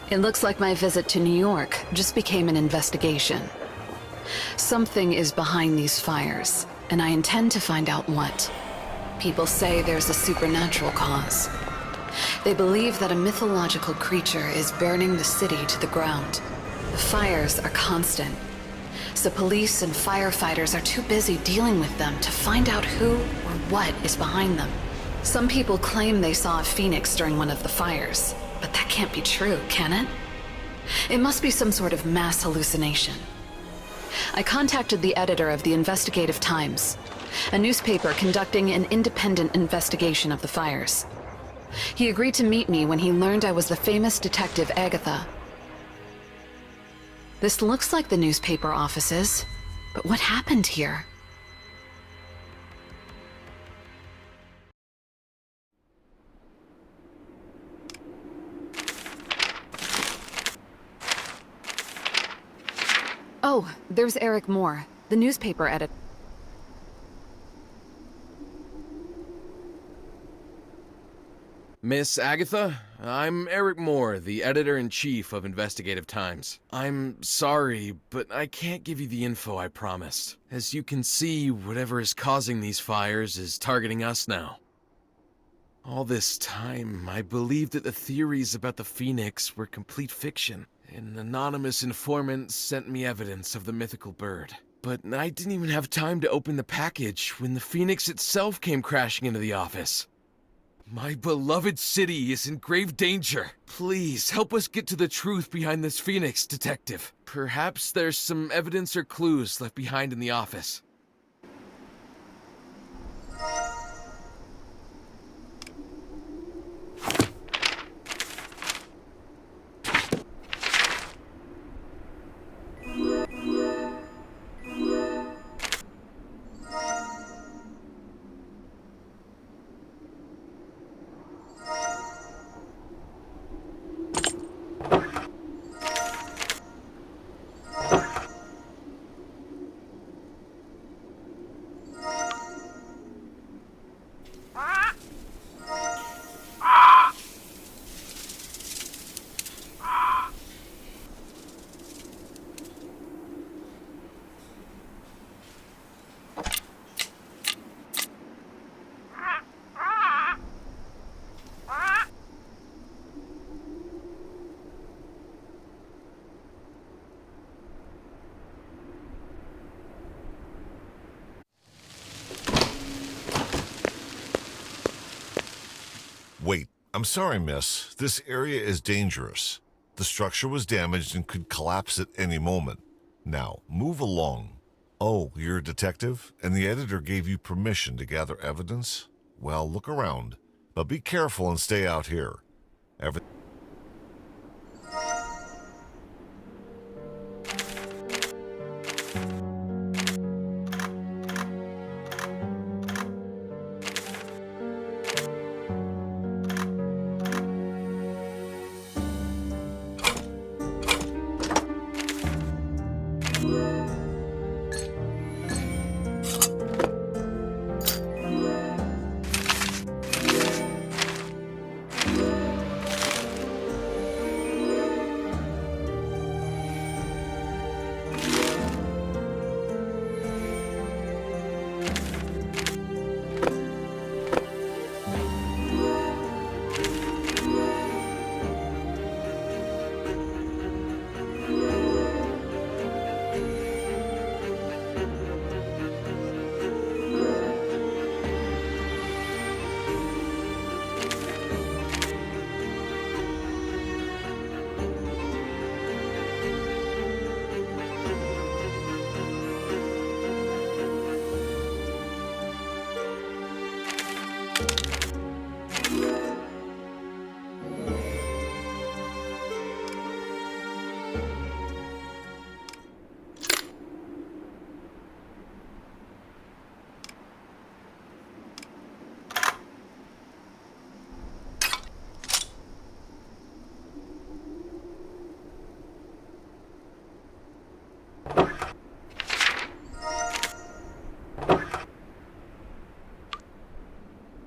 It looks like my visit to New York just became an investigation. Something is behind these fires, and I intend to find out what. People say there's a supernatural cause. They believe that a mythological creature is burning the city to the ground. The fires are constant, so police and firefighters are too busy dealing with them to find out who or what is behind them. Some people claim they saw a phoenix during one of the fires, but that can't be true, can it? It must be some sort of mass hallucination. I contacted the editor of the Investigative Times, a newspaper conducting an independent investigation of the fires. He agreed to meet me when he learned I was the famous detective Agatha. This looks like the newspaper offices, but what happened here? Oh, there's Eric Moore, the newspaper editor. Miss Agatha, I'm Eric Moore, the editor-in-chief of Investigative Times. I'm sorry, but I can't give you the info I promised. As you can see, whatever is causing these fires is targeting us now. All this time, I believed that the theories about the Phoenix were complete fiction. An anonymous informant sent me evidence of the mythical bird. But I didn't even have time to open the package when the Phoenix itself came crashing into the office. My beloved city is in grave danger. Please, help us get to the truth behind this Phoenix, Detective. Perhaps there's some evidence or clues left behind in the office. Wait, I'm sorry, miss. This area is dangerous. The structure was damaged and could collapse at any moment. Now, move along. Oh, you're a detective? And the editor gave you permission to gather evidence? Well, look around. But be careful and stay out here.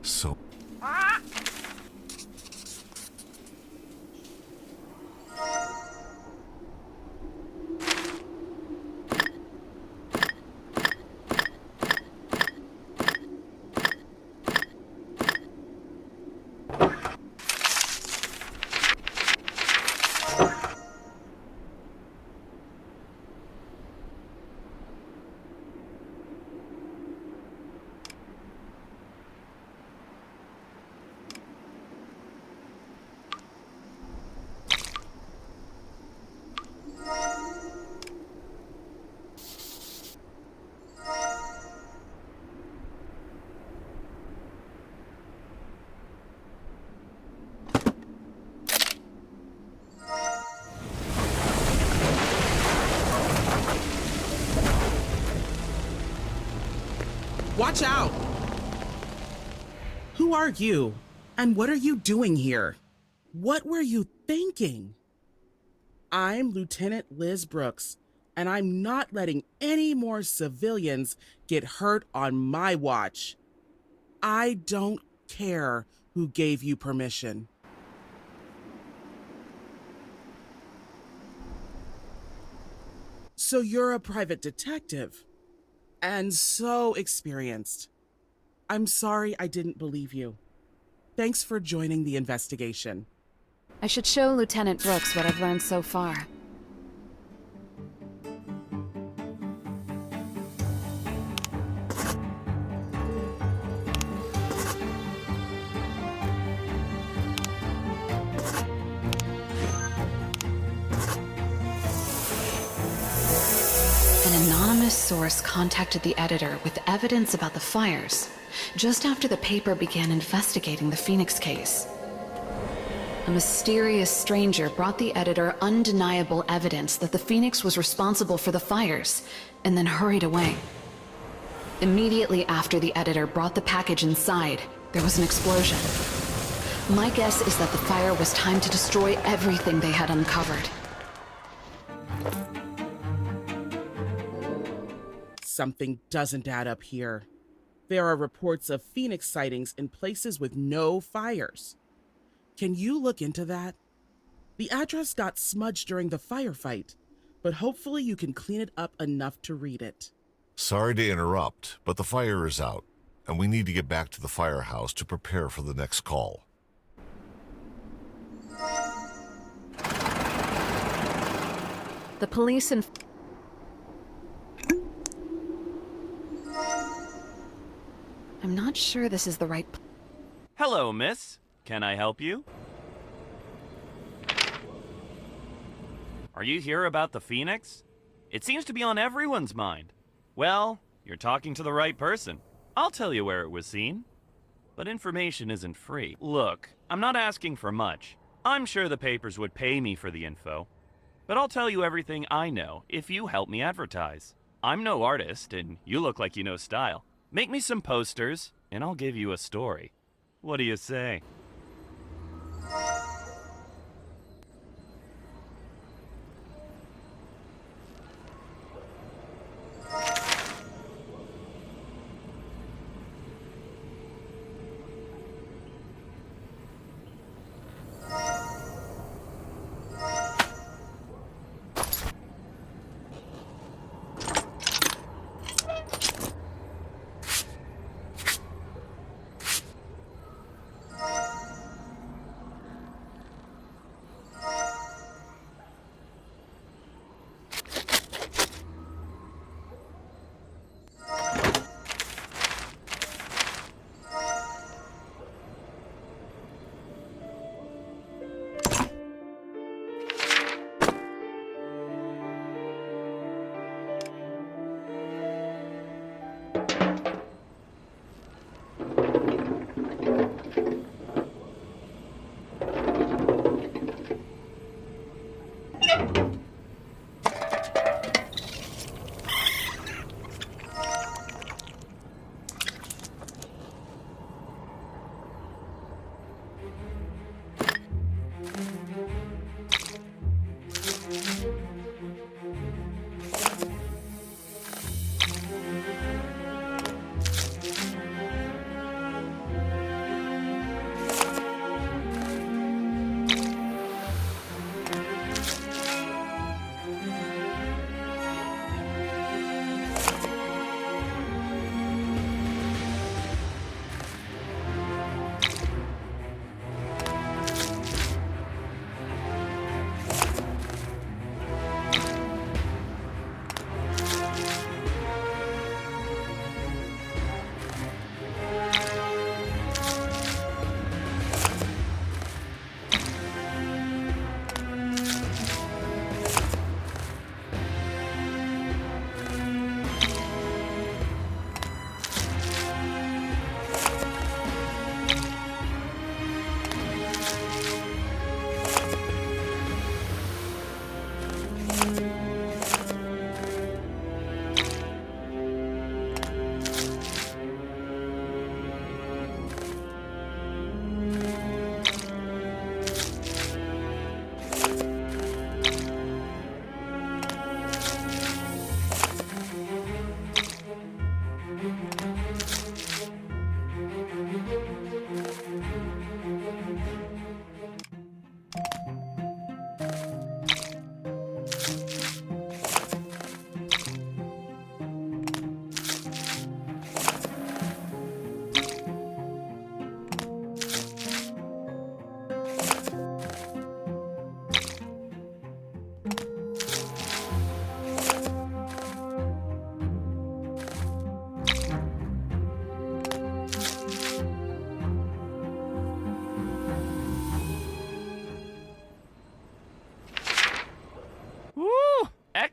So Watch out! Who are you? And what are you doing here? What were you thinking? I'm Lieutenant Liz Brooks, and I'm not letting any more civilians get hurt on my watch. I don't care who gave you permission. So you're a private detective, and so experienced. I'm sorry I didn't believe you. Thanks for joining the investigation. I should show Lieutenant Brooks what I've learned so far. An anonymous source contacted the editor with evidence about the fires, just after the paper began investigating the Phoenix case. A mysterious stranger brought the editor undeniable evidence that the Phoenix was responsible for the fires, and then hurried away. Immediately after the editor brought the package inside, there was an explosion. My guess is that the fire was timed to destroy everything they had uncovered. Something doesn't add up here. There are reports of Phoenix sightings in places with no fires. Can you look into that? The address got smudged during the firefight, but hopefully you can clean it up enough to read it. Sorry to interrupt, but the fire is out, and we need to get back to the firehouse to prepare for the next call. The police and... I'm not sure this is the right... Hello, miss. Can I help you? Are you here about the Phoenix? It seems to be on everyone's mind. Well, you're talking to the right person. I'll tell you where it was seen. But information isn't free. Look, I'm not asking for much. I'm sure the papers would pay me for the info. But I'll tell you everything I know if you help me advertise. I'm no artist, and you look like you know style. Make me some posters, and I'll give you a story. What do you say?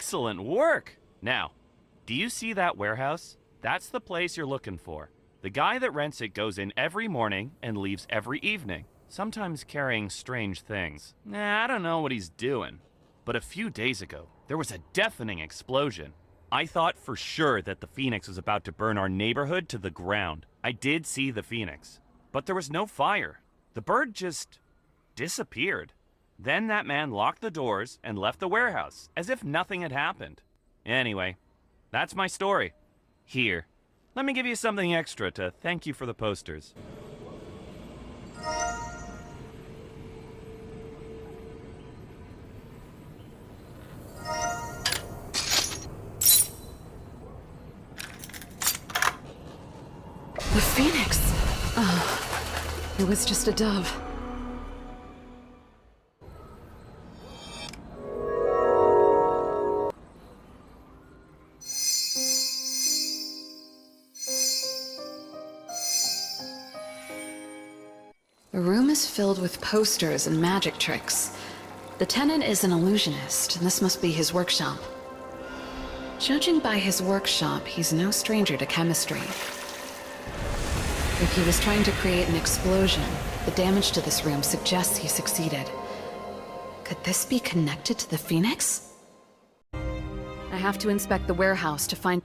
Excellent work! Now, do you see that warehouse? That's the place you're looking for. The guy that rents it goes in every morning and leaves every evening, sometimes carrying strange things. I don't know what he's doing. But a few days ago, there was a deafening explosion. I thought for sure that the Phoenix was about to burn our neighborhood to the ground. I did see the Phoenix, but there was no fire. The bird just disappeared. Then that man locked the doors and left the warehouse, as if nothing had happened. Anyway, that's my story. Here, let me give you something extra to thank you for the posters. The Phoenix! Oh, it was just a dove. The room is filled with posters and magic tricks. The tenant is an illusionist, and this must be his workshop. Judging by his workshop, he's no stranger to chemistry. If he was trying to create an explosion, the damage to this room suggests he succeeded. Could this be connected to the Phoenix? I have to inspect the warehouse to find...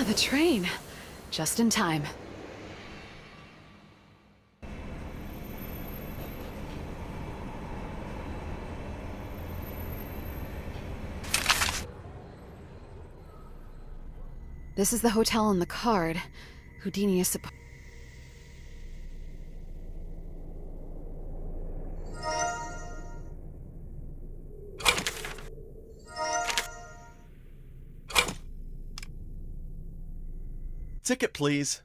The train. Just in time. This is the hotel on the card. Houdini is supposed... Ticket, please.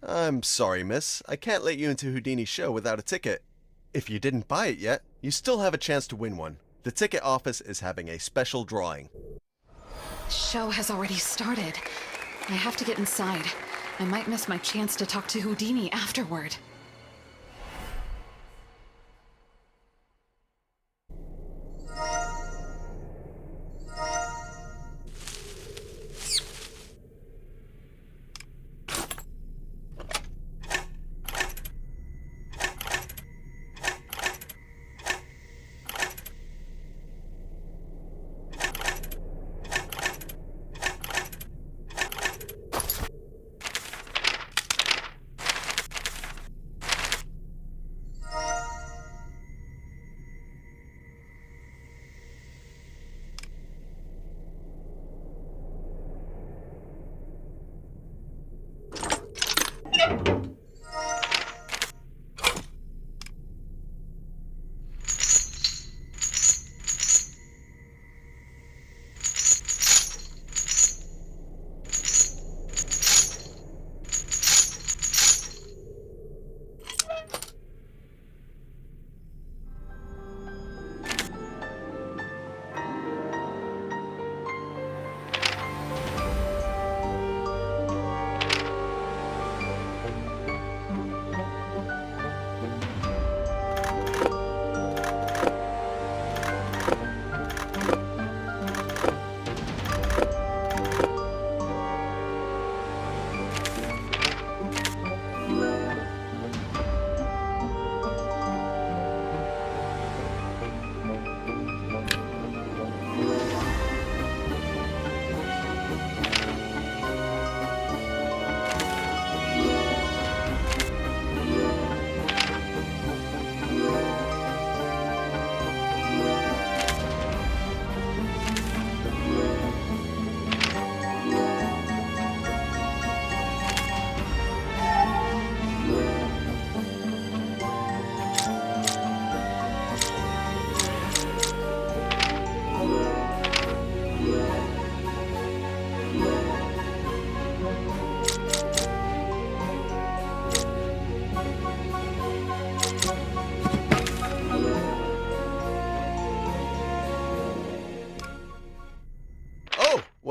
I'm sorry, miss. I can't let you into Houdini's show without a ticket. If you didn't buy it yet, you still have a chance to win one. The ticket office is having a special drawing. The show has already started. I have to get inside. I might miss my chance to talk to Houdini afterward.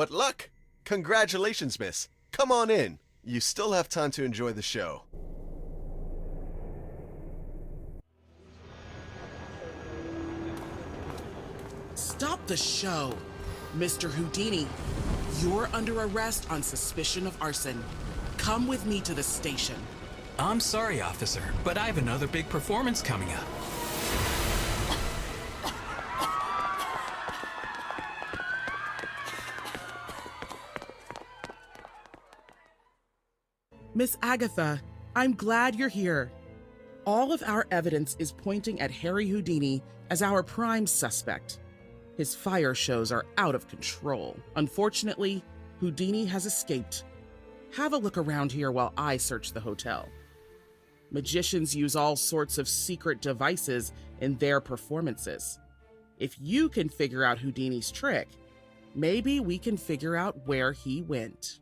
what luck! Congratulations, miss. Come on in. You still have time to enjoy the show. Stop the show. Mr. Houdini, you're under arrest on suspicion of arson. Come with me to the station. I'm sorry, officer, but I have another big performance coming up. Miss Agatha, I'm glad you're here. All of our evidence is pointing at Harry Houdini as our prime suspect. His fire shows are out of control. Unfortunately, Houdini has escaped. Have a look around here while I search the hotel. Magicians use all sorts of secret devices in their performances. If you can figure out Houdini's trick, maybe we can figure out where he went.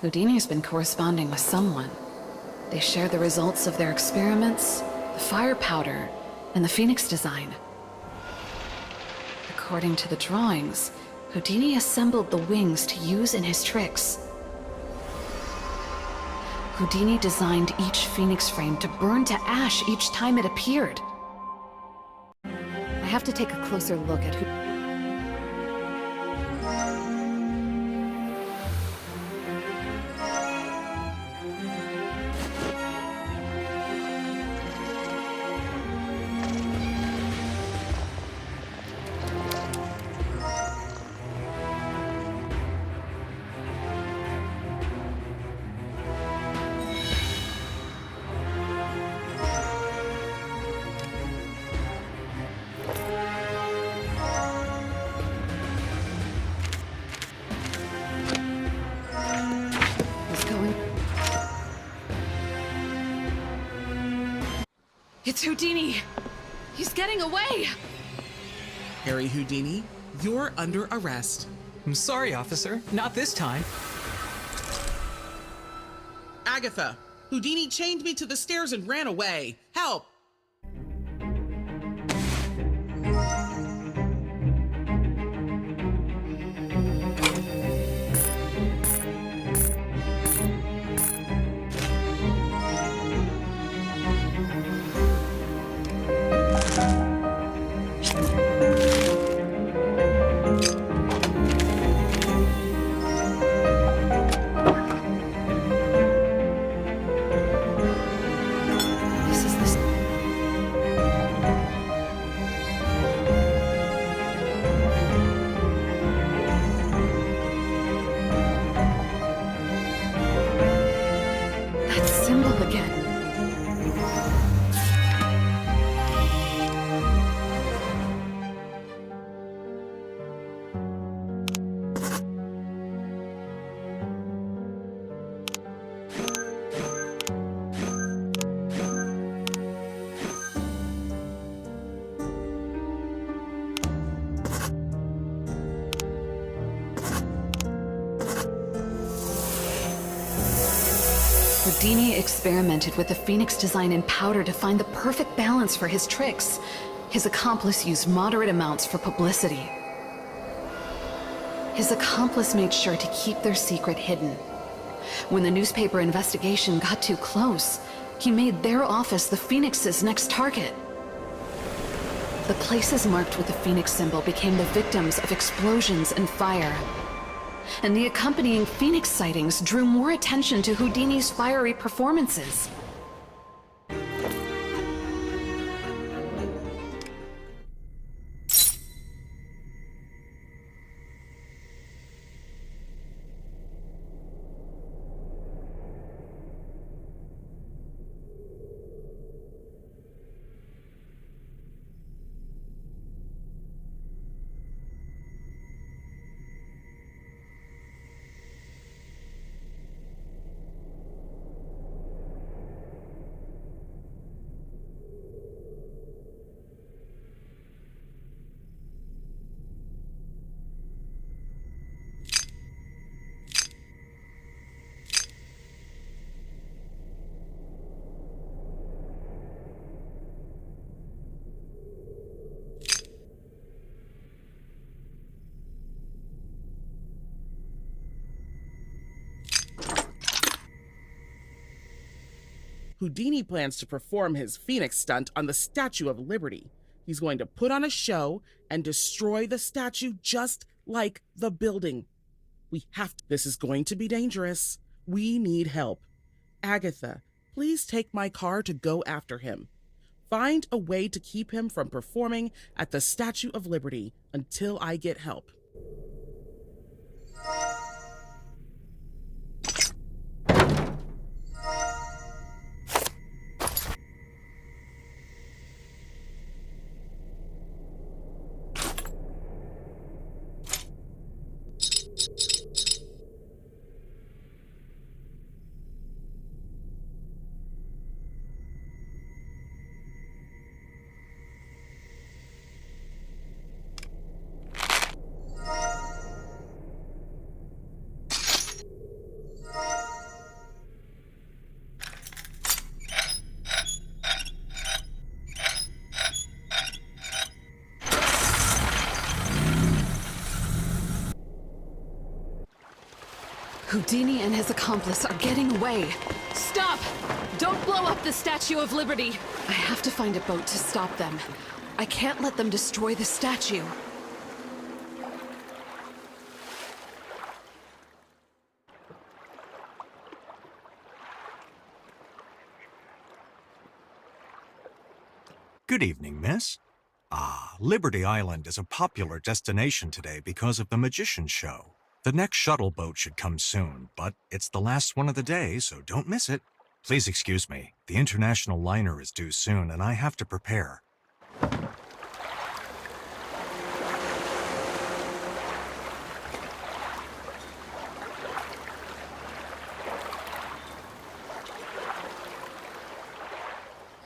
Houdini's been corresponding with someone. They share the results of their experiments, the fire powder, and the Phoenix design. According to the drawings, Houdini assembled the wings to use in his tricks. Houdini designed each Phoenix frame to burn to ash each time it appeared. I have to take a closer look at who... It's Houdini! He's getting away! Harry Houdini, you're under arrest. I'm sorry, officer. Not this time. Agatha, Houdini chained me to the stairs and ran away. Help! This is the... Houdini experimented with the Phoenix design in powder to find the perfect balance for his tricks. His accomplice used moderate amounts for publicity. His accomplice made sure to keep their secret hidden. When the newspaper investigation got too close, he made their office the Phoenix's next target. The places marked with the Phoenix symbol became the victims of explosions and fire. And the accompanying Phoenix sightings drew more attention to Houdini's fiery performances. Houdini plans to perform his Phoenix stunt on the Statue of Liberty. He's going to put on a show and destroy the statue just like the building. We have to. This is going to be dangerous. We need help. Agatha, please take my car to go after him. Find a way to keep him from performing at the Statue of Liberty until I get help. Houdini and his accomplice are getting away. Stop! Don't blow up the Statue of Liberty! I have to find a boat to stop them. I can't let them destroy the statue. Good evening, miss. Liberty Island is a popular destination today because of the magician show. The next shuttle boat should come soon, but it's the last one of the day, so don't miss it. Please excuse me. The international liner is due soon, and I have to prepare.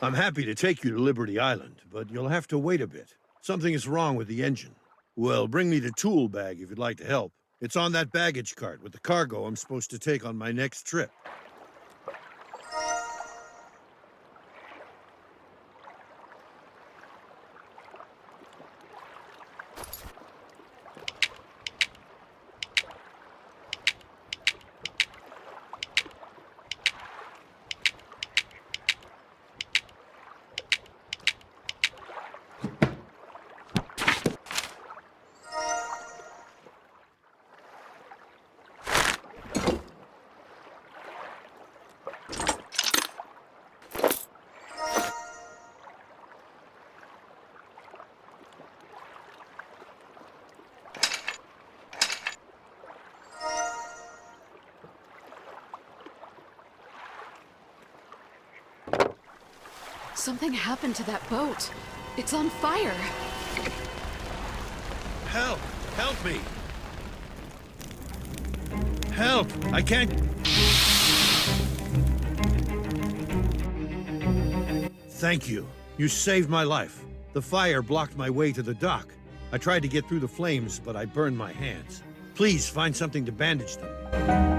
I'm happy to take you to Liberty Island, but you'll have to wait a bit. Something is wrong with the engine. Well, bring me the tool bag if you'd like to help. It's on that baggage cart with the cargo I'm supposed to take on my next trip. Something happened to that boat. It's on fire. Help! Help me! Help! I can't... Thank you. You saved my life. The fire blocked my way to the dock. I tried to get through the flames, but I burned my hands. Please find something to bandage them.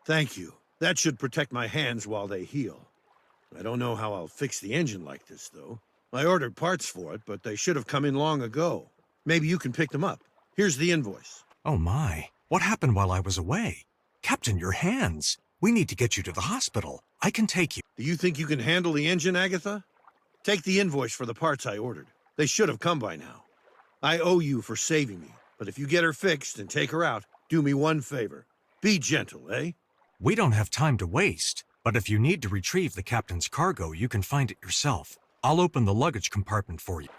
Thank you. That should protect my hands while they heal. I don't know how I'll fix the engine like this, though. I ordered parts for it, but they should have come in long ago. Maybe you can pick them up. Here's the invoice. Oh my, what happened while I was away? Captain, your hands. We need to get you to the hospital. I can take you. Do you think you can handle the engine, Agatha? Take the invoice for the parts I ordered. They should have come by now. I owe you for saving me, but if you get her fixed and take her out, do me one favor. Be gentle, eh? We don't have time to waste, but if you need to retrieve the captain's cargo, you can find it yourself. I'll open the luggage compartment for you.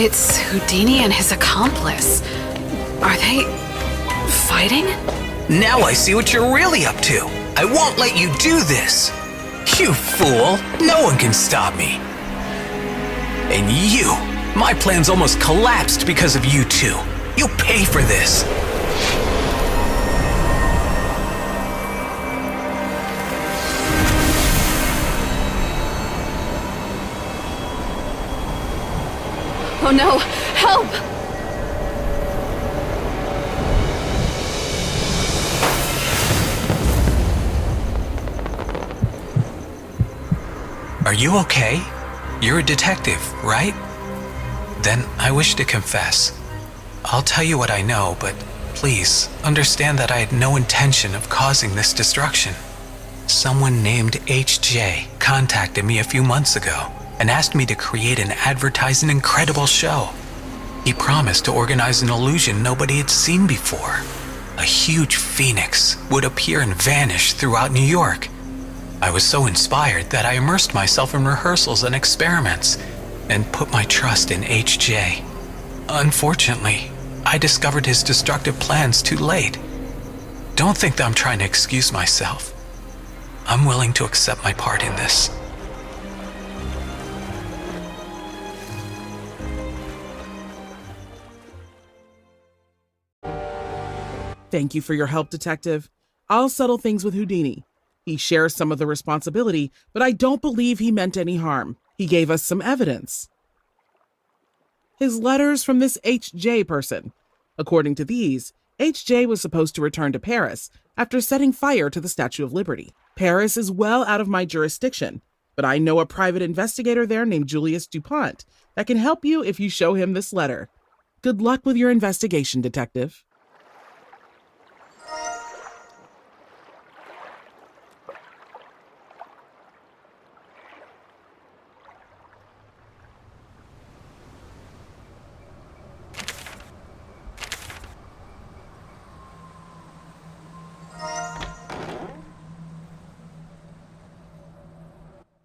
It's Houdini and his accomplice. Are they fighting? Now I see what you're really up to. I won't let you do this. You fool. No one can stop me. And you. My plans almost collapsed because of you two. You'll pay for this. Oh no, help! Are you okay? You're a detective, right? Then I wish to confess. I'll tell you what I know, but please understand that I had no intention of causing this destruction. Someone named HJ contacted me a few months ago and asked me to create and advertise an incredible show. He promised to organize an illusion nobody had seen before. A huge phoenix would appear and vanish throughout New York. I was so inspired that I immersed myself in rehearsals and experiments and put my trust in HJ. Unfortunately, I discovered his destructive plans too late. Don't think that I'm trying to excuse myself. I'm willing to accept my part in this. Thank you for your help, Detective. I'll settle things with Houdini. He shares some of the responsibility, but I don't believe he meant any harm. He gave us some evidence. His letters from this HJ person. According to these, HJ was supposed to return to Paris after setting fire to the Statue of Liberty. Paris is well out of my jurisdiction, but I know a private investigator there named Julius DuPont that can help you if you show him this letter. Good luck with your investigation, Detective.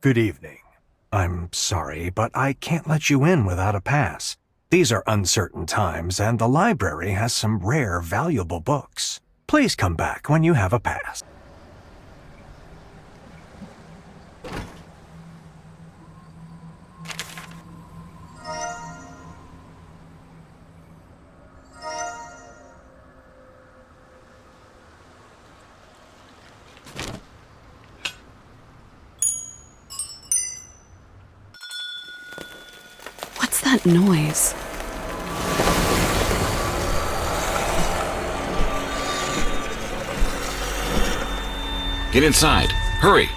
Good evening. I'm sorry, but I can't let you in without a pass. These are uncertain times, and the library has some rare, valuable books. Please come back when you have a pass. What's that noise? Get inside. Hurry.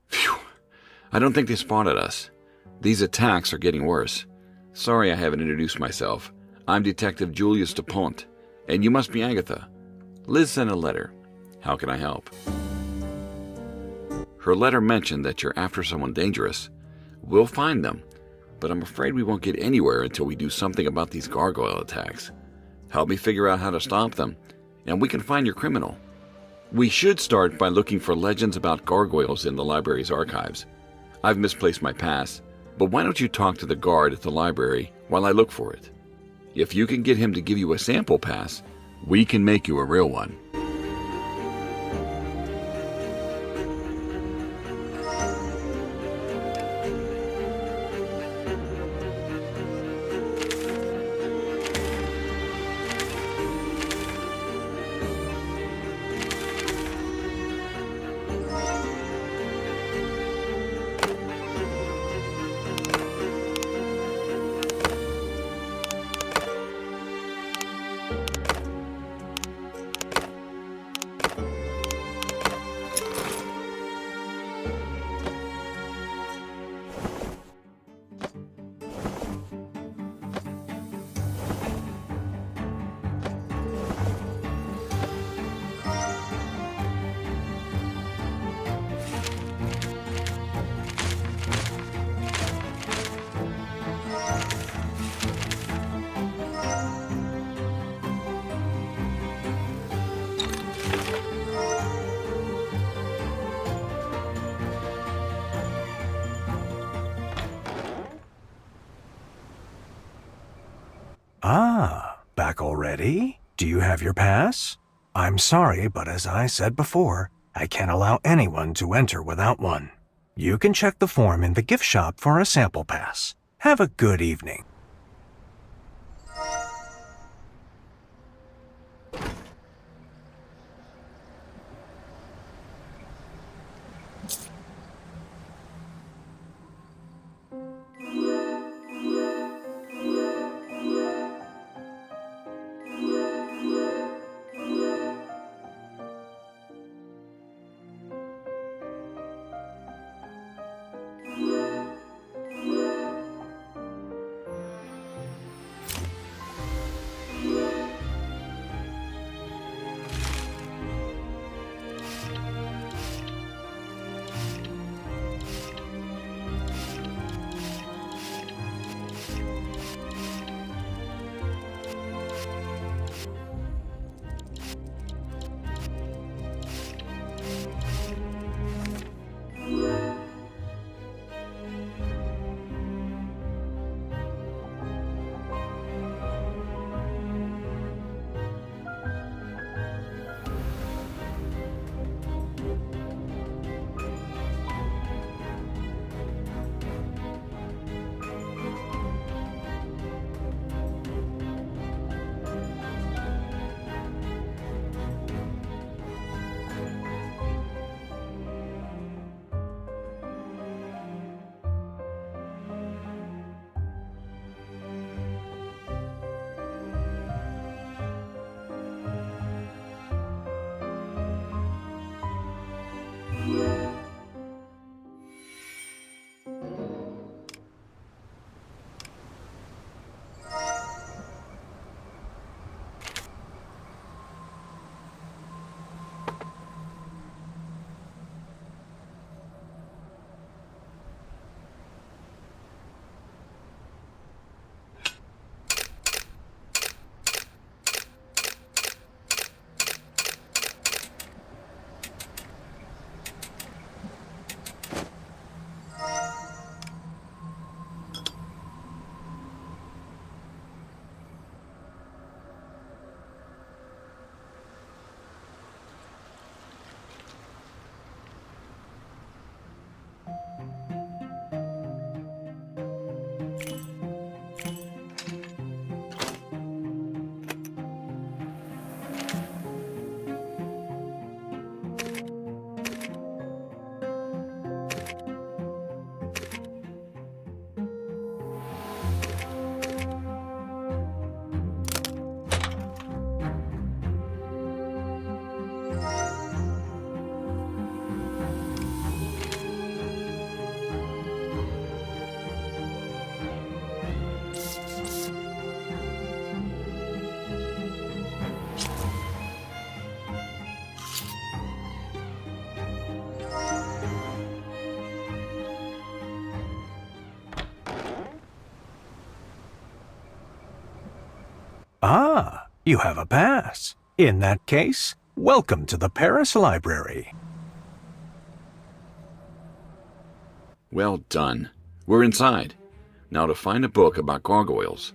Phew. I don't think they spotted us. These attacks are getting worse. Sorry I haven't introduced myself. I'm Detective Julius DuPont, and you must be Agatha. Liz sent a letter. How can I help? Her letter mentioned that you're after someone dangerous. We'll find them, but I'm afraid we won't get anywhere until we do something about these gargoyle attacks. Help me figure out how to stop them, and we can find your criminal. We should start by looking for legends about gargoyles in the library's archives. I've misplaced my pass, but why don't you talk to the guard at the library while I look for it? If you can get him to give you a sample pass, we can make you a real one. Ah, back already? Do you have your pass? I'm sorry, but as I said before, I can't allow anyone to enter without one. You can check the form in the gift shop for a sample pass. Have a good evening. Ah, you have a pass. In that case, welcome to the Paris Library. Well done. We're inside. Now to find a book about gargoyles.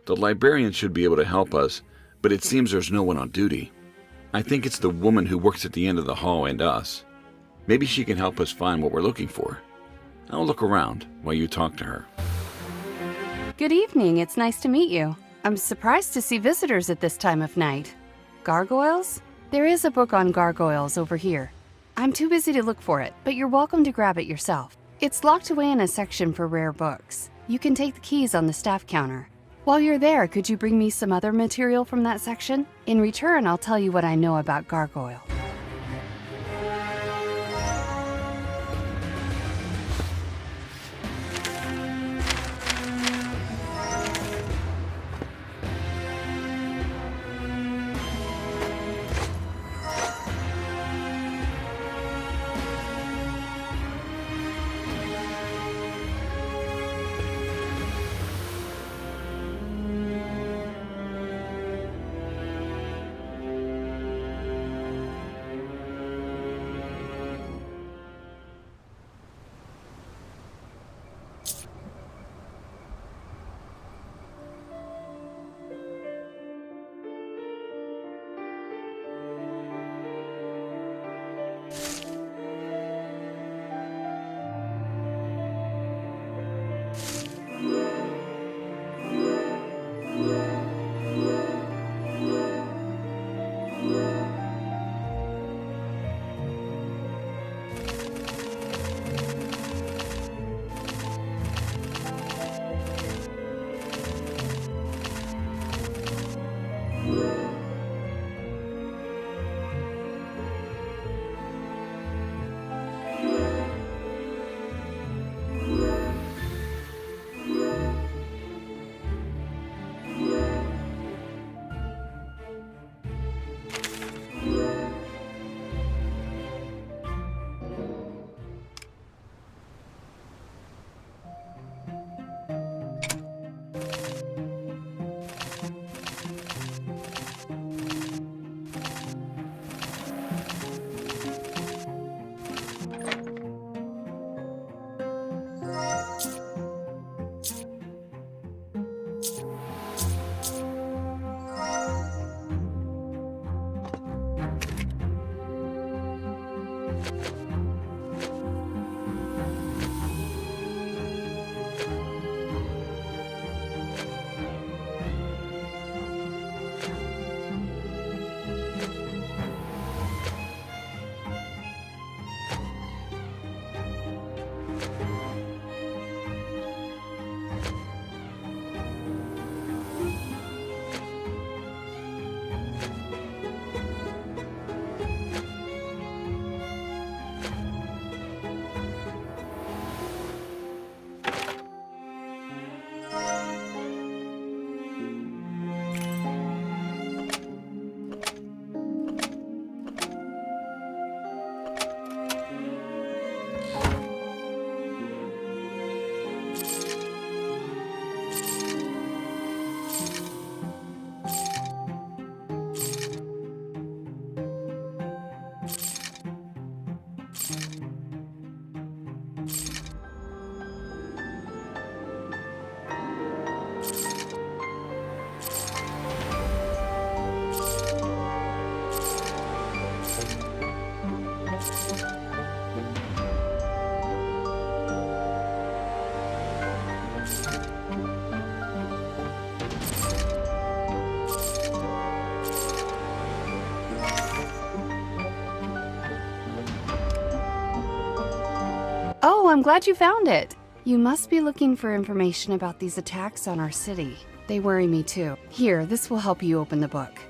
The librarian should be able to help us, but it seems there's no one on duty. I think it's the woman who works at the end of the hall and us. Maybe she can help us find what we're looking for. I'll look around while you talk to her. Good evening, it's nice to meet you. I'm surprised to see visitors at this time of night. Gargoyles? There is a book on gargoyles over here. I'm too busy to look for it, but you're welcome to grab it yourself. It's locked away in a section for rare books. You can take the keys on the staff counter. While you're there, could you bring me some other material from that section? In return, I'll tell you what I know about gargoyle. I'm glad you found it. You must be looking for information about these attacks on our city. They worry me too. Here, this will help you open the book.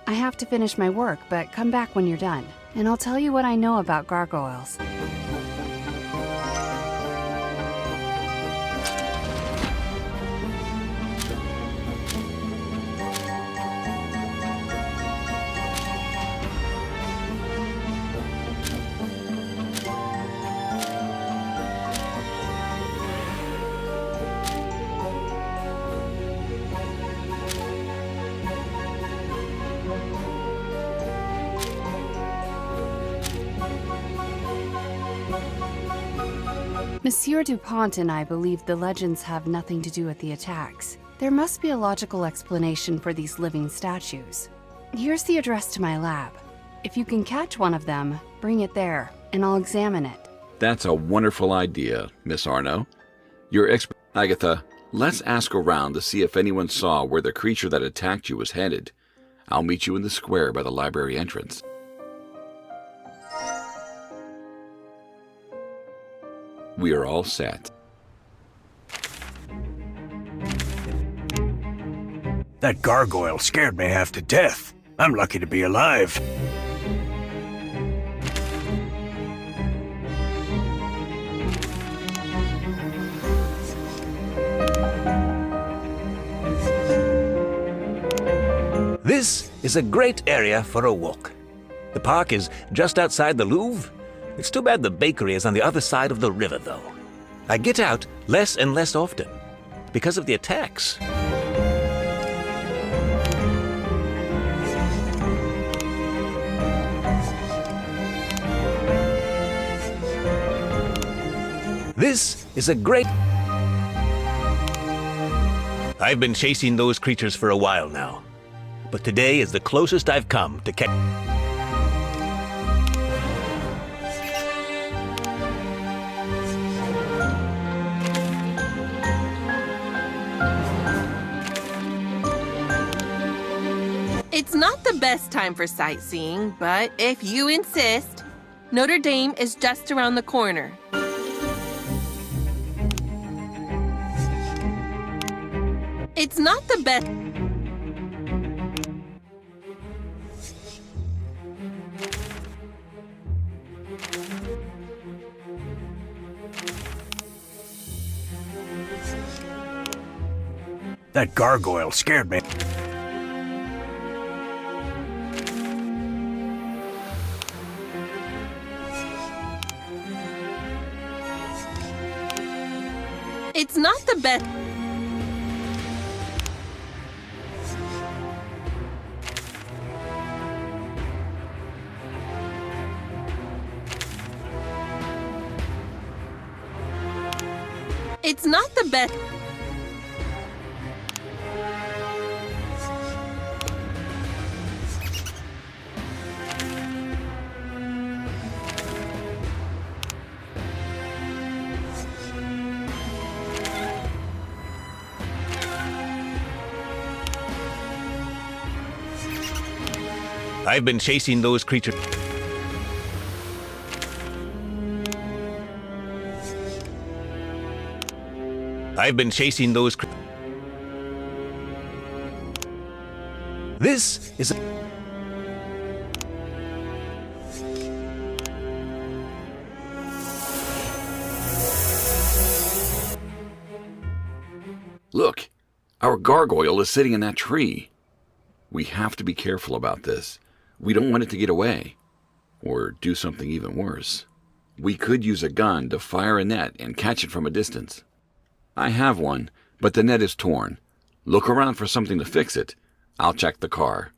I have to finish my work, but come back when you're done, and I'll tell you what I know about gargoyles. Monsieur Dupont and I believe the legends have nothing to do with the attacks. There must be a logical explanation for these living statues. Here's the address to my lab. If you can catch one of them, bring it there, and I'll examine it. That's a wonderful idea, Miss Arno. Agatha, let's ask around to see if anyone saw where the creature that attacked you was headed. I'll meet you in the square by the library entrance. We are all set. That gargoyle scared me half to death. I'm lucky to be alive. This is a great area for a walk. The park is just outside the Louvre. It's too bad the bakery is on the other side of the river, though. I get out less and less often because of the attacks. This is a great... I've been chasing those creatures for a while now, but today is the closest I've come to catch... It's not the best time for sightseeing, but if you insist, Notre Dame is just around the corner. It's not the best... That gargoyle scared me. It's not the best... It's not the best... I've been chasing those creatures. I've been chasing those This is a... Look, our gargoyle is sitting in that tree. We have to be careful about this. We don't want it to get away, or do something even worse. We could use a gun to fire a net and catch it from a distance. I have one, but the net is torn. Look around for something to fix it. I'll check the car.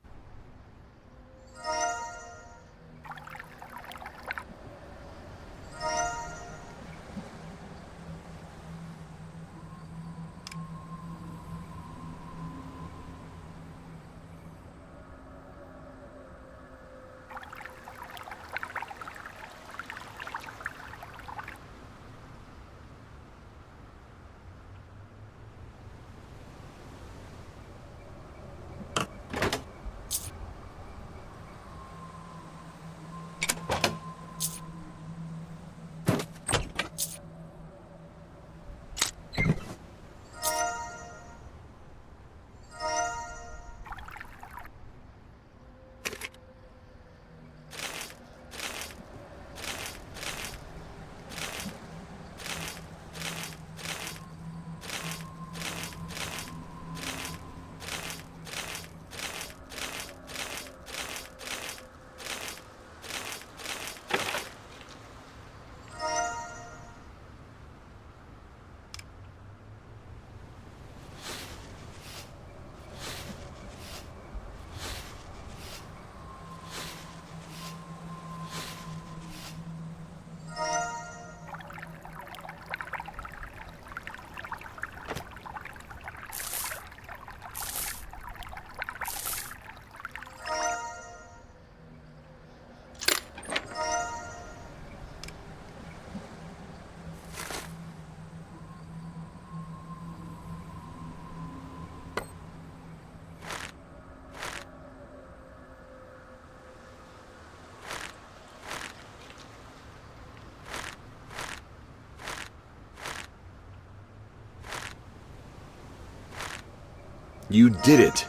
You did it.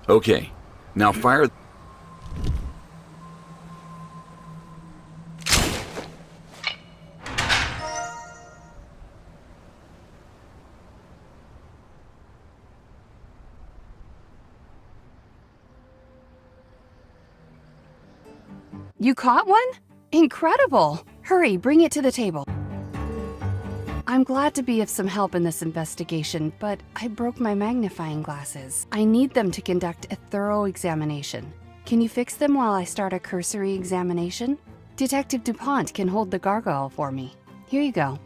Okay, now fire... You caught one? Incredible! Hurry, bring it to the table. I'm glad to be of some help in this investigation, but I broke my magnifying glasses. I need them to conduct a thorough examination. Can you fix them while I start a cursory examination? Detective DuPont can hold the gargoyle for me. Here you go.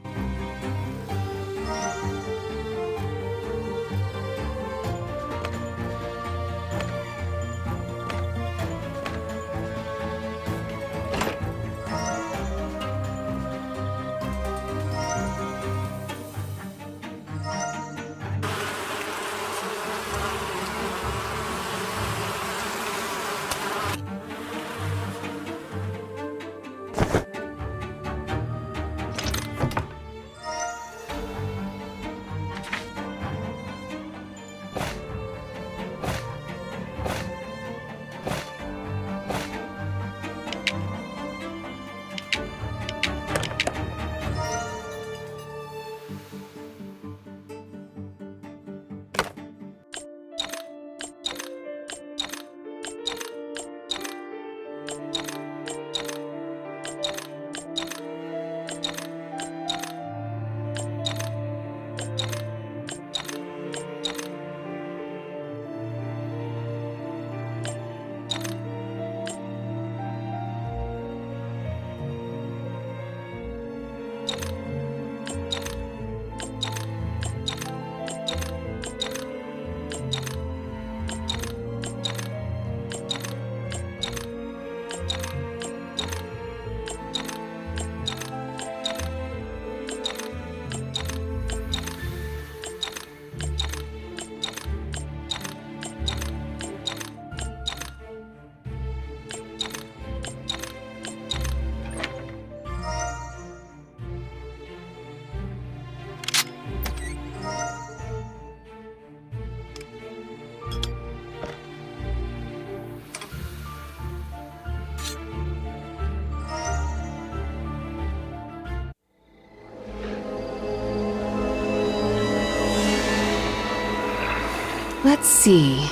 Let's see.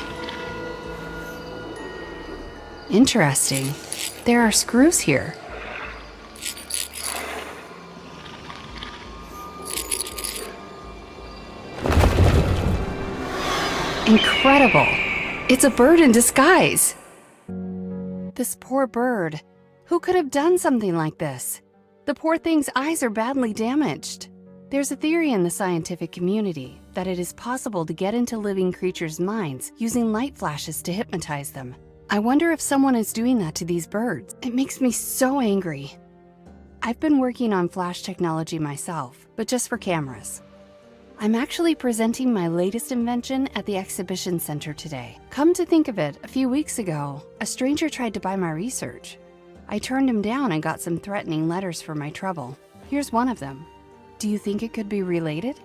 Interesting. There are screws here. Incredible! It's a bird in disguise! This poor bird. Who could have done something like this? The poor thing's eyes are badly damaged. There's a theory in the scientific community that it is possible to get into living creatures' minds using light flashes to hypnotize them. I wonder if someone is doing that to these birds. It makes me so angry. I've been working on flash technology myself, but just for cameras. I'm actually presenting my latest invention at the exhibition center today. Come to think of it, a few weeks ago, a stranger tried to buy my research. I turned him down and got some threatening letters for my trouble. Here's one of them. Do you think it could be related?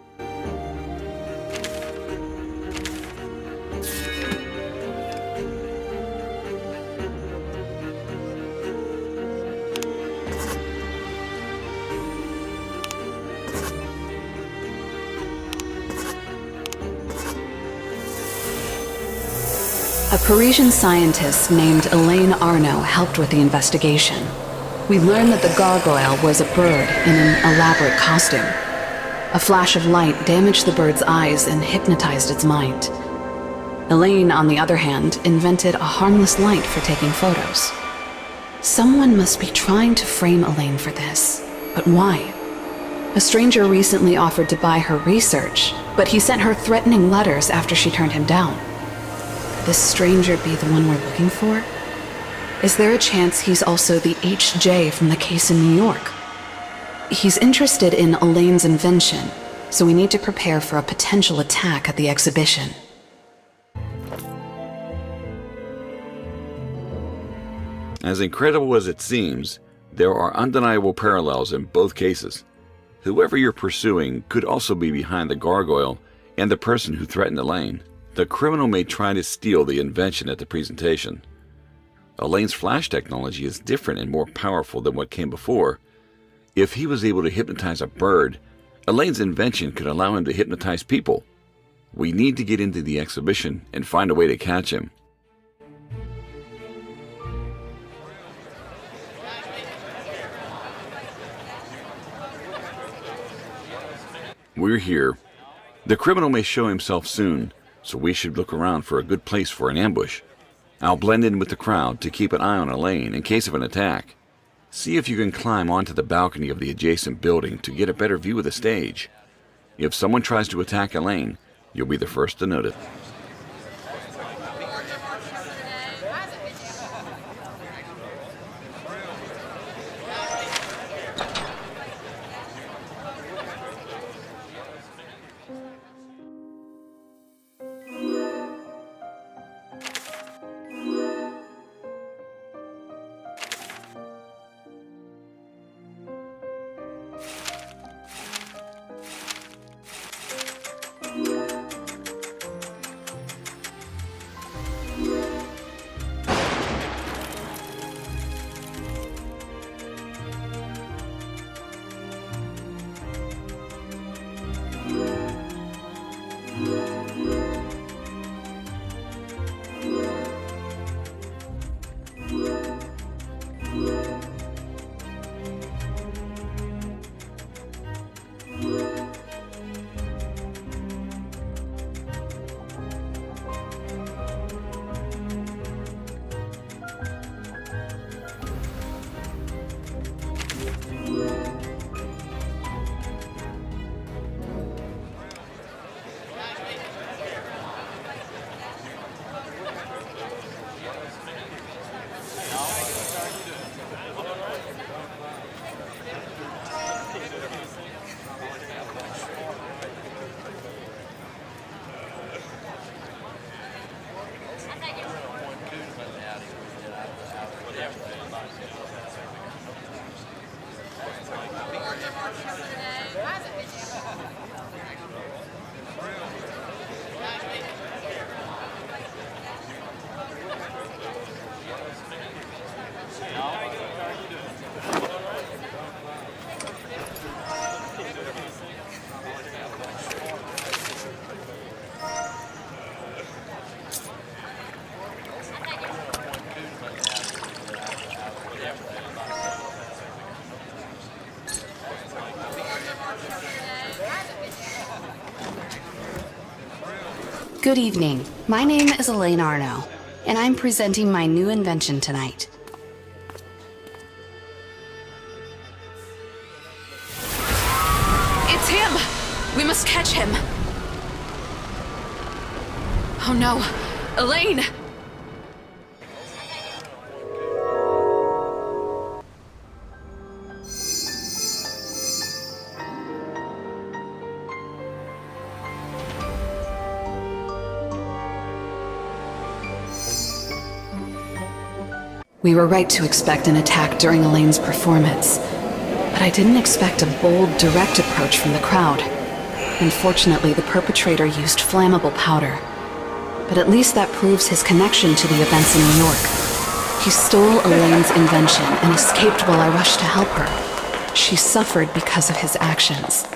A Parisian scientist named Elaine Arnaud helped with the investigation. We learned that the gargoyle was a bird in an elaborate costume. A flash of light damaged the bird's eyes and hypnotized its mind. Elaine, on the other hand, invented a harmless light for taking photos. Someone must be trying to frame Elaine for this. But why? A stranger recently offered to buy her research, but he sent her threatening letters after she turned him down. Could this stranger be the one we're looking for? Is there a chance he's also the HJ from the case in New York? He's interested in Elaine's invention, so we need to prepare for a potential attack at the exhibition. As incredible as it seems, there are undeniable parallels in both cases. Whoever you're pursuing could also be behind the gargoyle and the person who threatened Elaine. The criminal may try to steal the invention at the presentation. Elaine's flash technology is different and more powerful than what came before. If he was able to hypnotize a bird, Elaine's invention could allow him to hypnotize people. We need to get into the exhibition and find a way to catch him. We're here. The criminal may show himself soon, so we should look around for a good place for an ambush. I'll blend in with the crowd to keep an eye on Elaine in case of an attack. See if you can climb onto the balcony of the adjacent building to get a better view of the stage. If someone tries to attack Elaine, you'll be the first to notice. Good evening. My name is Elaine Arno, and I'm presenting my new invention tonight. It's him! We must catch him! Oh no! Elaine! We were right to expect an attack during Elaine's performance, but I didn't expect a bold, direct approach from the crowd. Unfortunately, the perpetrator used flammable powder, but at least that proves his connection to the events in New York. He stole Elaine's invention and escaped while I rushed to help her. She suffered because of his actions,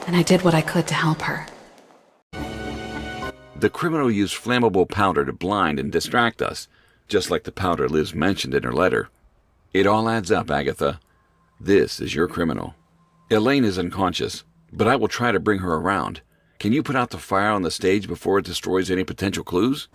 and I did what I could to help her. The criminal used flammable powder to blind and distract us, just like the powder Liz mentioned in her letter. It all adds up, Agatha. This is your criminal. Elaine is unconscious, but I will try to bring her around. Can you put out the fire on the stage before it destroys any potential clues?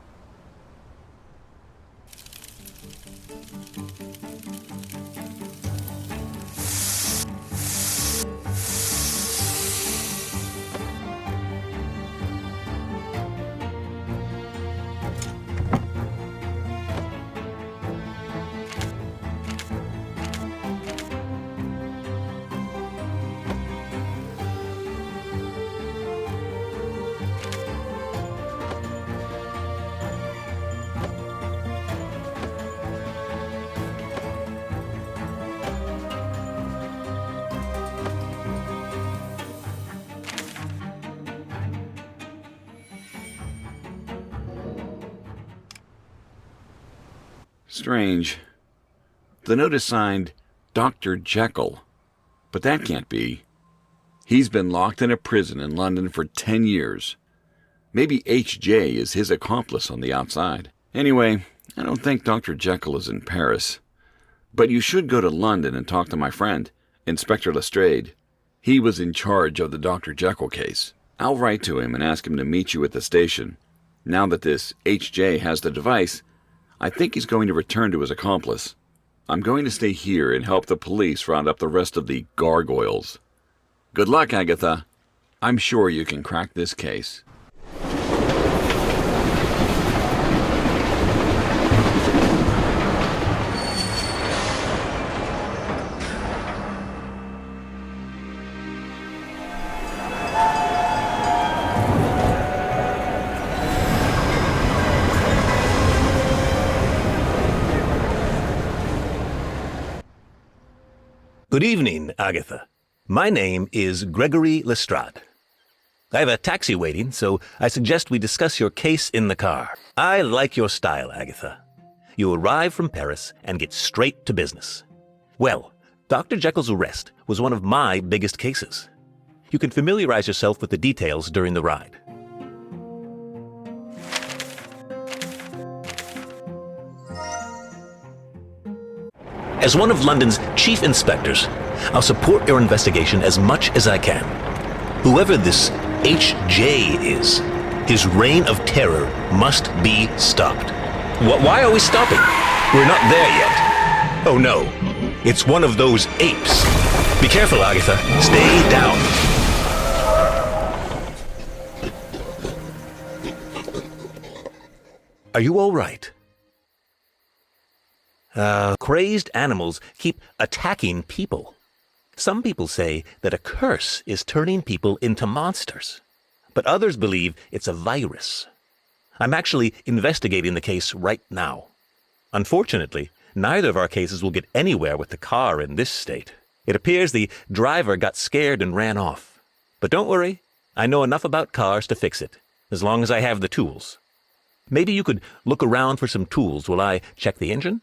Strange. The note is signed Dr. Jekyll. But that can't be. He's been locked in a prison in London for 10 years. Maybe HJ is his accomplice on the outside. Anyway, I don't think Dr. Jekyll is in Paris. But you should go to London and talk to my friend, Inspector Lestrade. He was in charge of the Dr. Jekyll case. I'll write to him and ask him to meet you at the station. Now that this HJ has the device, I think he's going to return to his accomplice. I'm going to stay here and help the police round up the rest of the gargoyles. Good luck, Agatha. I'm sure you can crack this case. Good evening, Agatha. My name is Gregory Lestrade. I have a taxi waiting, so I suggest we discuss your case in the car. I like your style, Agatha. You arrive from Paris and get straight to business. Well, Dr. Jekyll's arrest was one of my biggest cases. You can familiarize yourself with the details during the ride. As one of London's chief inspectors, I'll support your investigation as much as I can. Whoever this HJ is, his reign of terror must be stopped. Why are we stopping? We're not there yet. Oh no, it's one of those apes. Be careful, Agatha. Stay down. Are you all right? Crazed animals keep attacking people. Some people say that a curse is turning people into monsters, but others believe it's a virus. I'm actually investigating the case right now. Unfortunately, neither of our cases will get anywhere with the car in this state. It appears the driver got scared and ran off. But don't worry, I know enough about cars to fix it, as long as I have the tools. Maybe you could look around for some tools while I check the engine?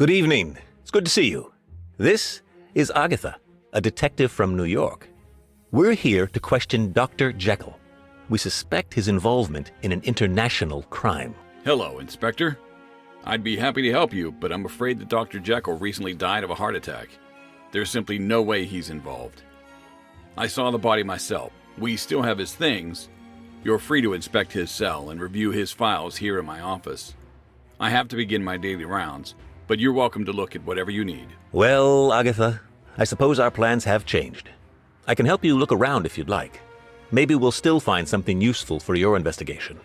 Good evening. It's good to see you. This is Agatha, a detective from New York. We're here to question Dr. Jekyll. We suspect his involvement in an international crime. Hello, Inspector. I'd be happy to help you, but I'm afraid that Dr. Jekyll recently died of a heart attack. There's simply no way he's involved. I saw the body myself. We still have his things. You're free to inspect his cell and review his files here in my office. I have to begin my daily rounds, but you're welcome to look at whatever you need. Well, Agatha, I suppose our plans have changed. I can help you look around if you'd like. Maybe we'll still find something useful for your investigation.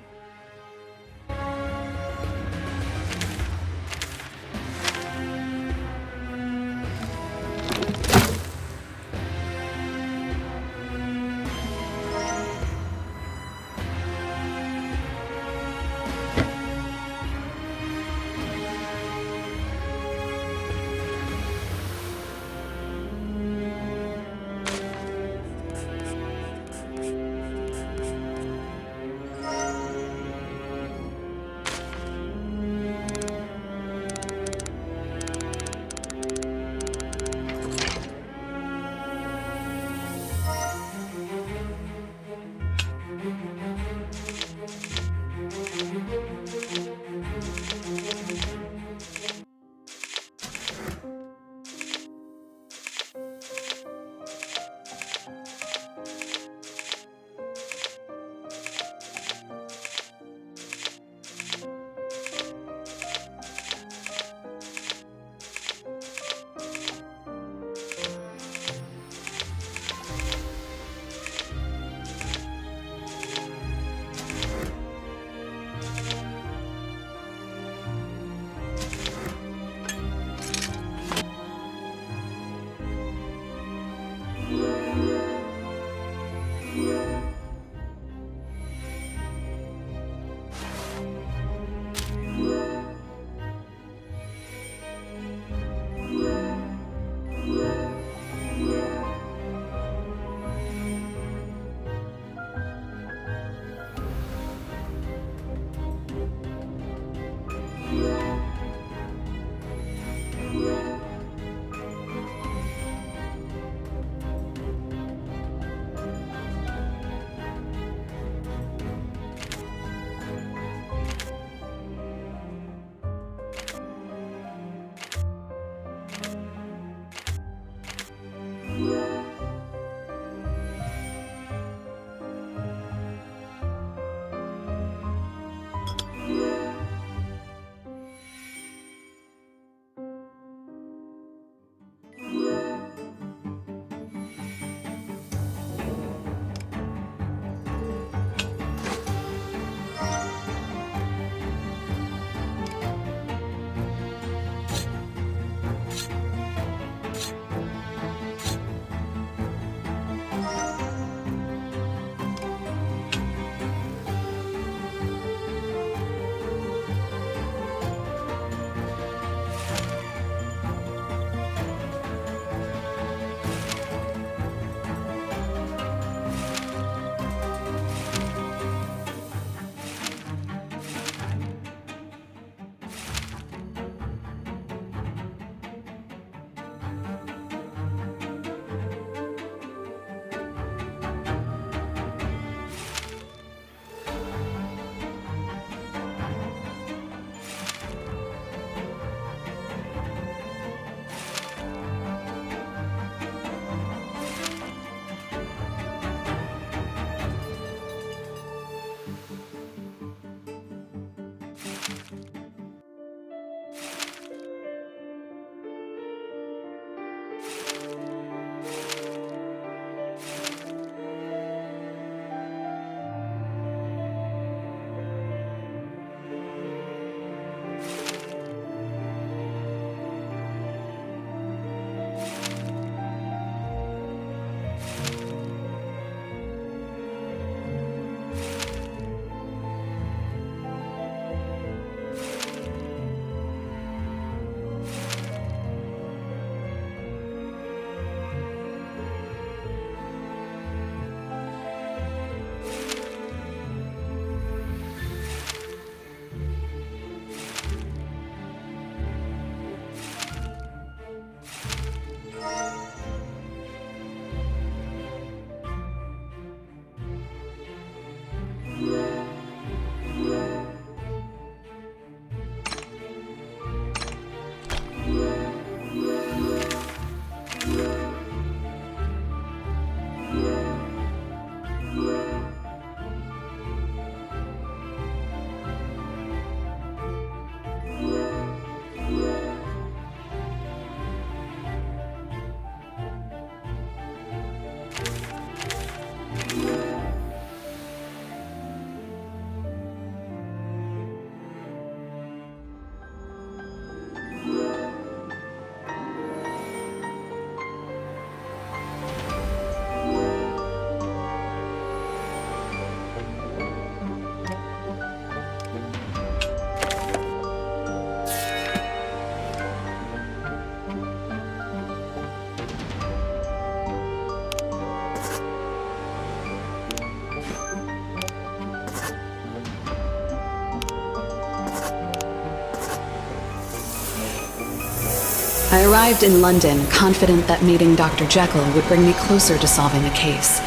I arrived in London confident that meeting Dr. Jekyll would bring me closer to solving the case.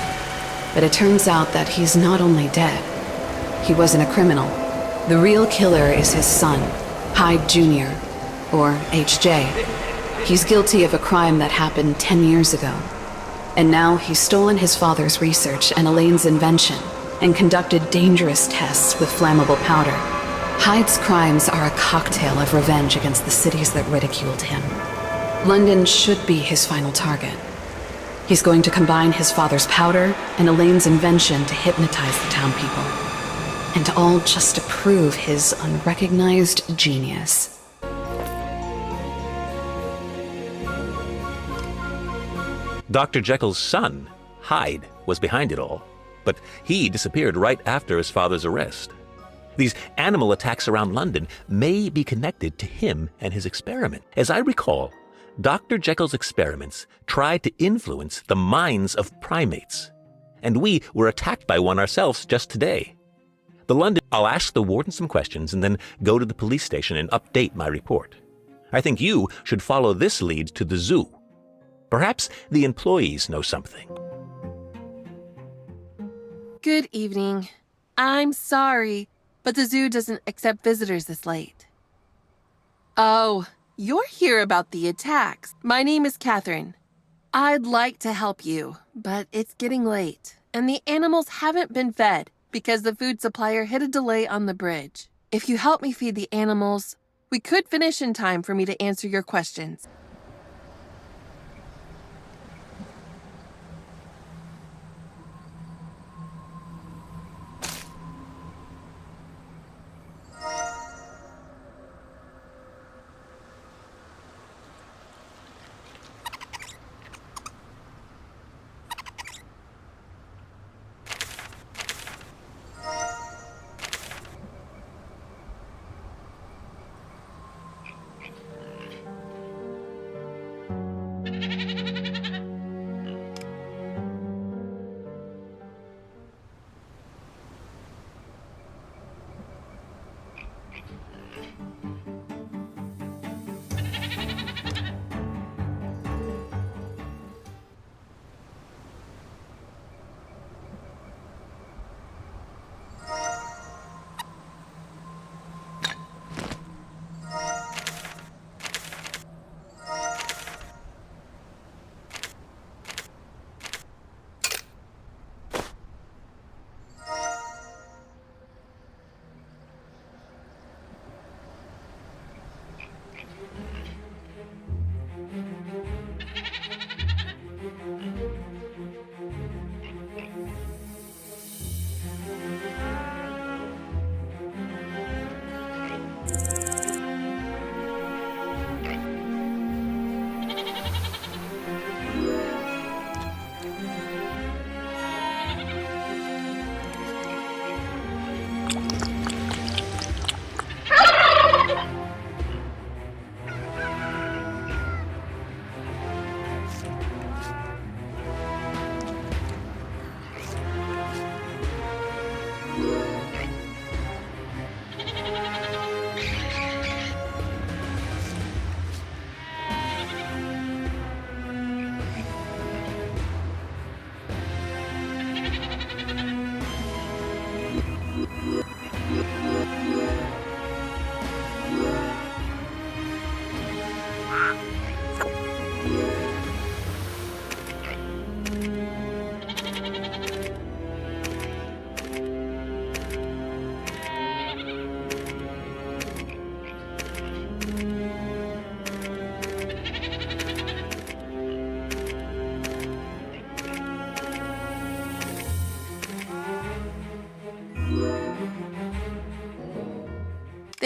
But it turns out that he's not only dead, he wasn't a criminal. The real killer is his son, Hyde Jr., or HJ. He's guilty of a crime that happened 10 years ago. And now he's stolen his father's research and Elaine's invention and conducted dangerous tests with flammable powder. Hyde's crimes are a cocktail of revenge against the cities that ridiculed him. London should be his final target. He's going to combine his father's powder and Elaine's invention to hypnotize the town people. And all just to prove his unrecognized genius. Dr. Jekyll's son, Hyde, was behind it all, but he disappeared right after his father's arrest. These animal attacks around London may be connected to him and his experiment. As I recall, Dr. Jekyll's experiments tried to influence the minds of primates, and we were attacked by one ourselves just today. I'll ask the warden some questions and then go to the police station and update my report. I think you should follow this lead to the zoo. Perhaps the employees know something. Good evening. I'm sorry, but the zoo doesn't accept visitors this late. Oh, you're here about the attacks. My name is Catherine. I'd like to help you, but it's getting late, and the animals haven't been fed because the food supplier hit a delay on the bridge. If you help me feed the animals, we could finish in time for me to answer your questions.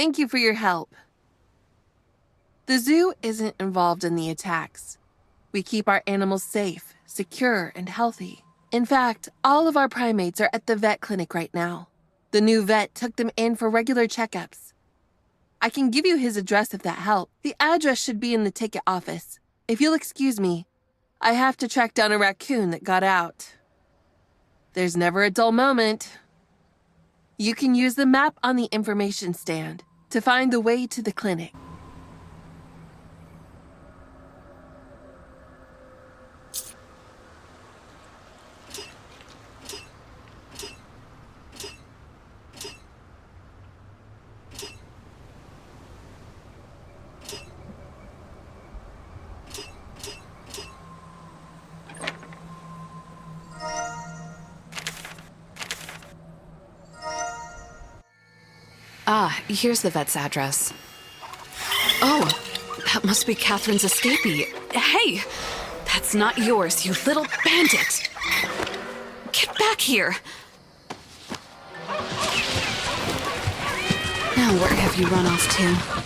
Thank you for your help. The zoo isn't involved in the attacks. We keep our animals safe, secure, and healthy. In fact, all of our primates are at the vet clinic right now. The new vet took them in for regular checkups. I can give you his address if that helps. The address should be in the ticket office. If you'll excuse me, I have to track down a raccoon that got out. There's never a dull moment. You can use the map on the information stand to find the way to the clinic. here's the vet's address. Oh, that must be Catherine's escapee. Hey! That's not yours, you little bandit! Get back here! Now where have you run off to?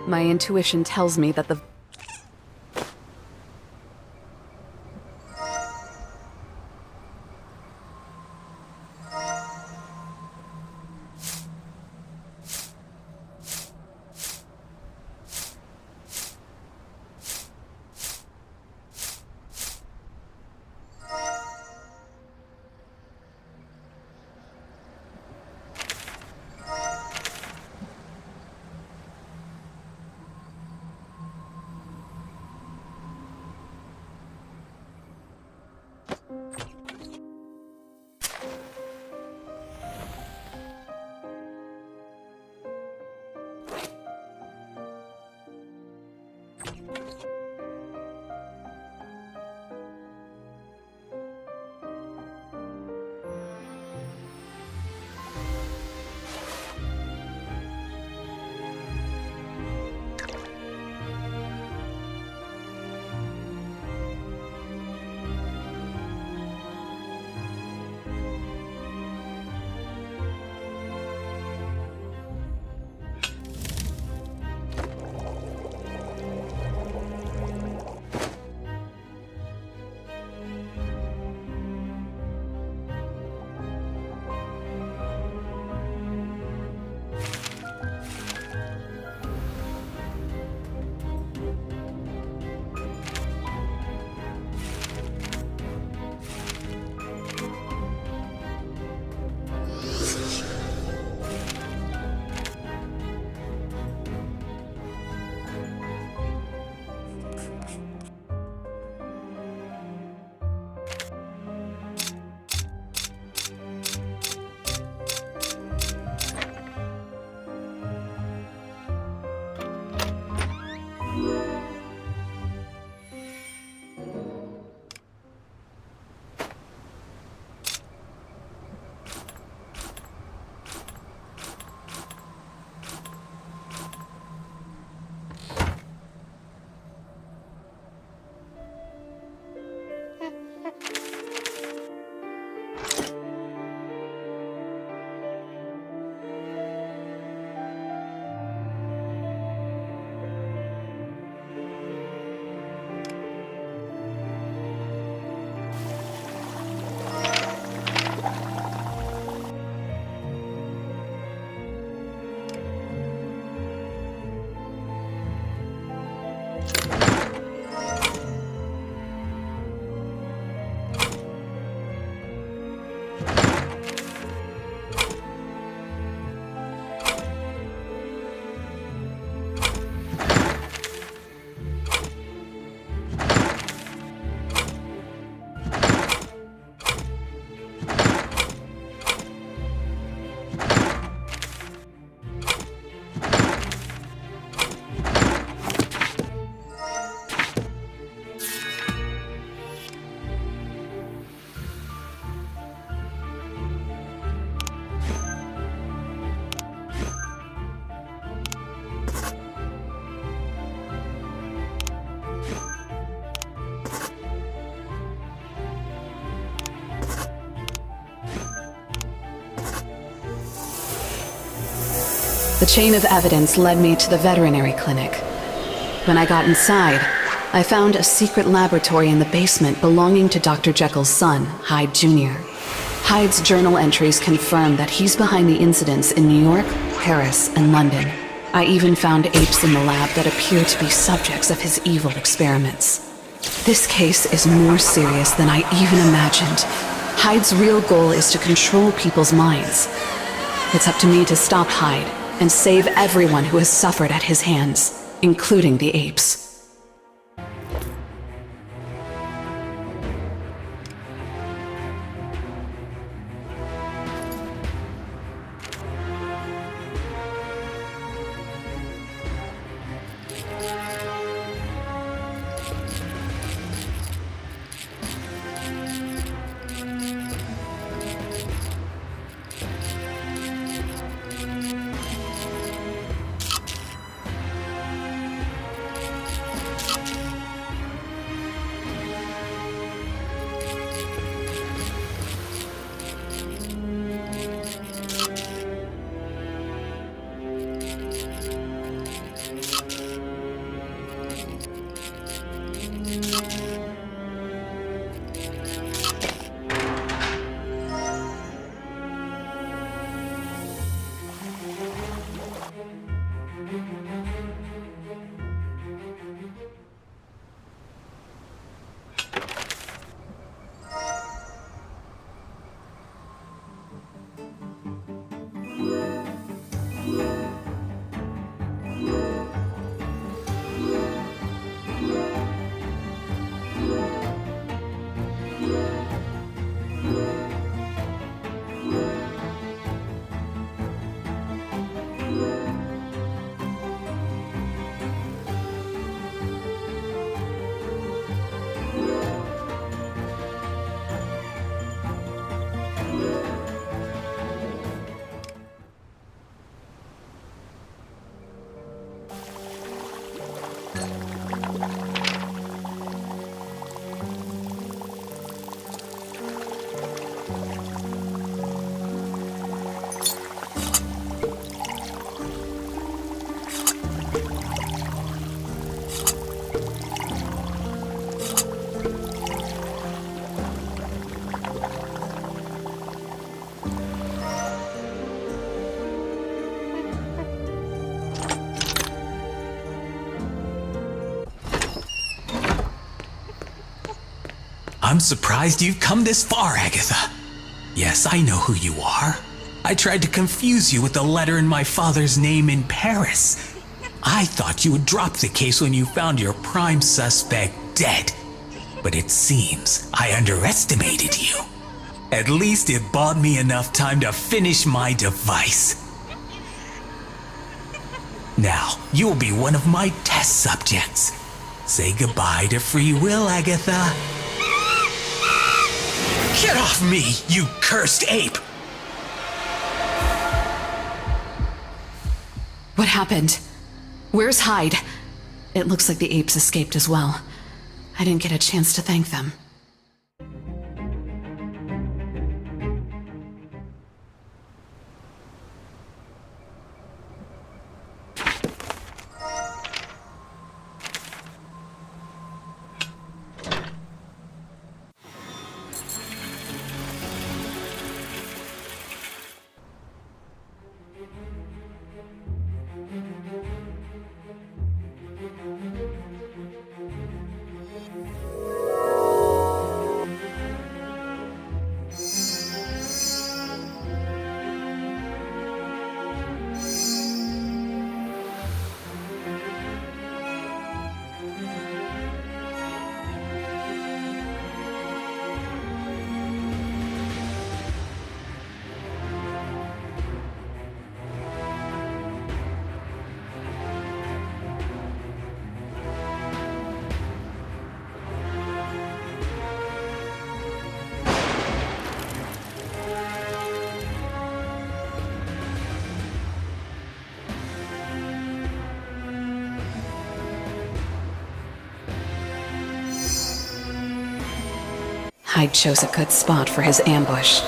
My intuition tells me that the... The chain of evidence led me to the veterinary clinic. When I got inside, I found a secret laboratory in the basement belonging to Dr. Jekyll's son, Hyde Jr. Hyde's journal entries confirm that he's behind the incidents in New York, Paris, and London. I even found apes in the lab that appear to be subjects of his evil experiments. This case is more serious than I even imagined. Hyde's real goal is to control people's minds. It's up to me to stop Hyde and save everyone who has suffered at his hands, including the apes. I'm surprised you've come this far, Agatha. Yes, I know who you are. I tried to confuse you with the letter in my father's name in Paris. I thought you would drop the case when you found your prime suspect dead. But it seems I underestimated you. At least it bought me enough time to finish my device. Now, you'll be one of my test subjects. Say goodbye to free will, Agatha. Get off me, you cursed ape! What happened? Where's Hyde? It looks like the apes escaped as well. I didn't get a chance to thank them. Hyde chose a good spot for his ambush.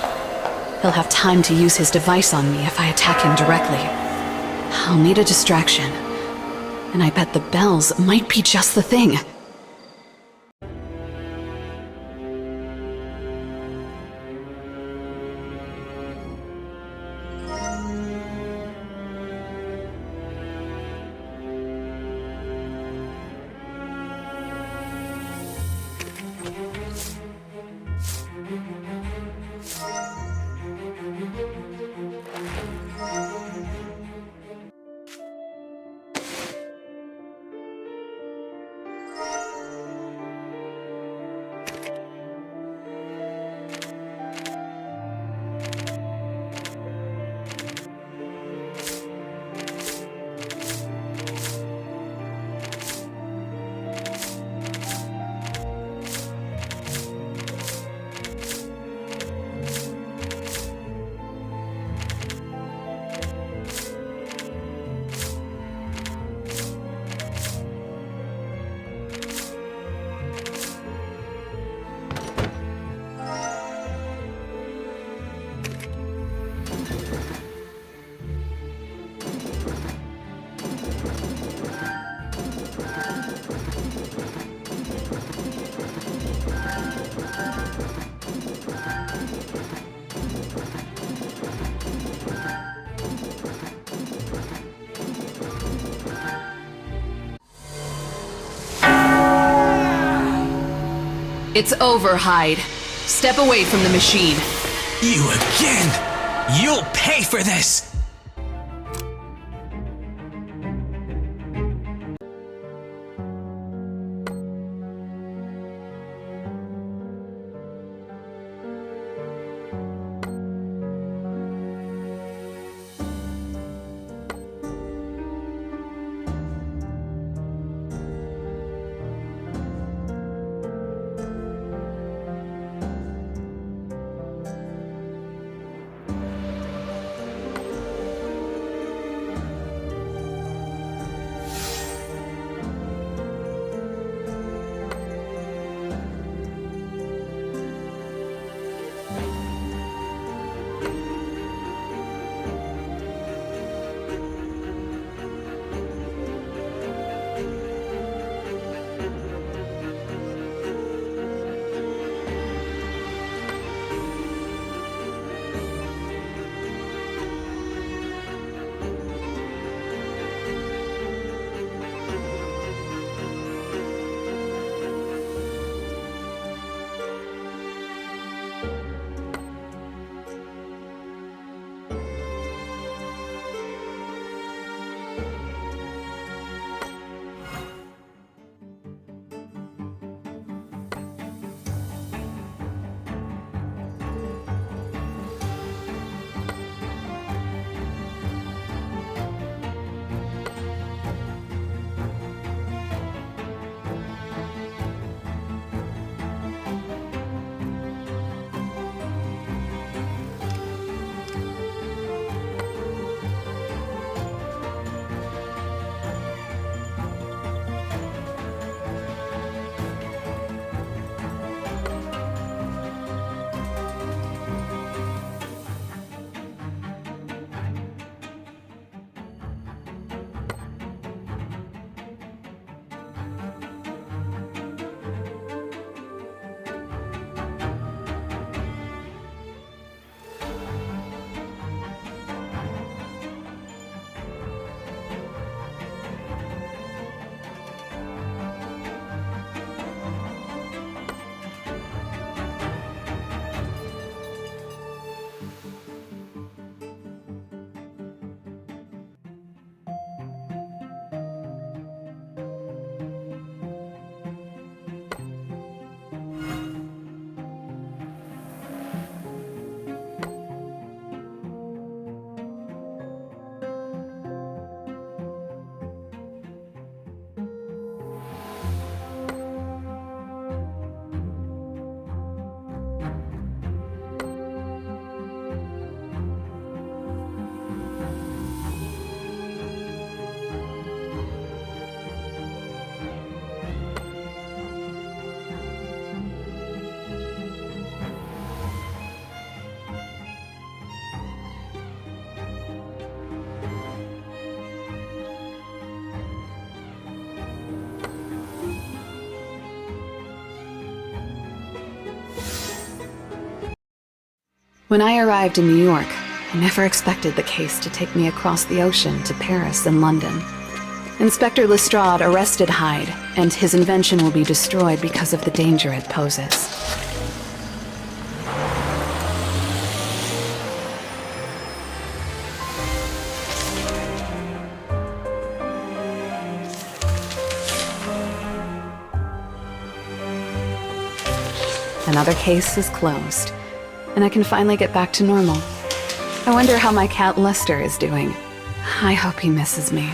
He'll have time to use his device on me if I attack him directly. I'll need a distraction. And I bet the bells might be just the thing. It's over, Hyde. Step away from the machine. You again! You'll pay for this! When I arrived in New York, I never expected the case to take me across the ocean to Paris and London. Inspector Lestrade arrested Hyde, and his invention will be destroyed because of the danger it poses. Another case is closed, and I can finally get back to normal. I wonder how my cat Lester is doing. I hope he misses me.